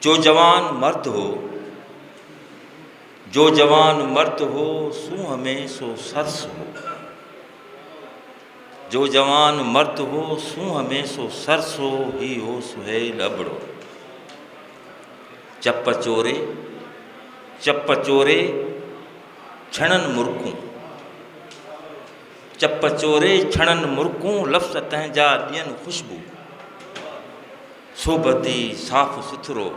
जो जवान मर्द हो, जो जवान मर्द हो, सूंह में सो सरस हो। जो जवान मर्द हो, सूंह में सो सरस हो, ही हो सुहेल अबड़ो। चप चोरे छणन मुर्कूं, चप चोरे छणन मुर्कूं, लफ़्ज़ तंहिंजा ॾियनि ख़ुशबू। सोबती साफ़ सुथरो,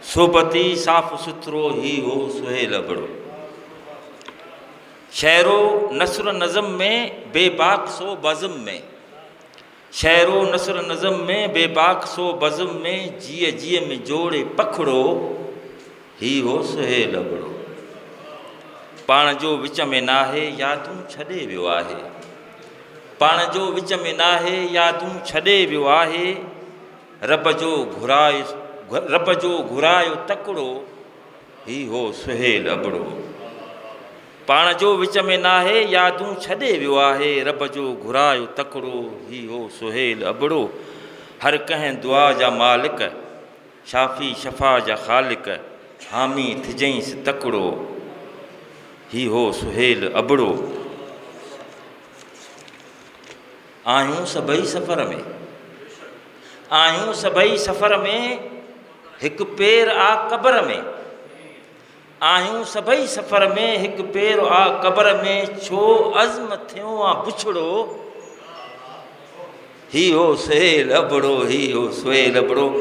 सोबती साफ़ सुथरो, ही हो सुहेल अबड़ो। शहरो नस्र नज़म में बेबाक सो बज़म में, शहरो नस्र नज़म में बेबाक सो बज़म में, जीअ जीअ में जोड़े पखड़ो, ही हो सुहेल अबड़ो। पाण जो विच में नाहे, यादूं छॾे वियो आहे। पाण जो विच में नाहे, यादूं छॾे वियो आहे। रब जो घुरायो तकिड़ो, ही हो सुहेल अबड़ो। पाण जो विच में नाहे, यादूं छॾे वियो आहे। रब जो घुरायो तकिड़ो, ही हो सुहेल अबड़ो। हर कंहिं दुआ जा मालिक, शाफ़ी शफ़ा जा ख़ालिक, हामी थिजईंसि तकिड़ो, ही हो सुहेल अबड़ो। आहियूं सभई सफ़र में, आहियूं सभई सफ़र में, हिकु पेर आ क़बर में। आहियूं सभई सफ़र में, हिकु पेर आ क़बर में, छो अज़्म थियो आ बुछड़ो, ही हो सुहेल अबड़ो, ही हो सुहेल अबड़ो।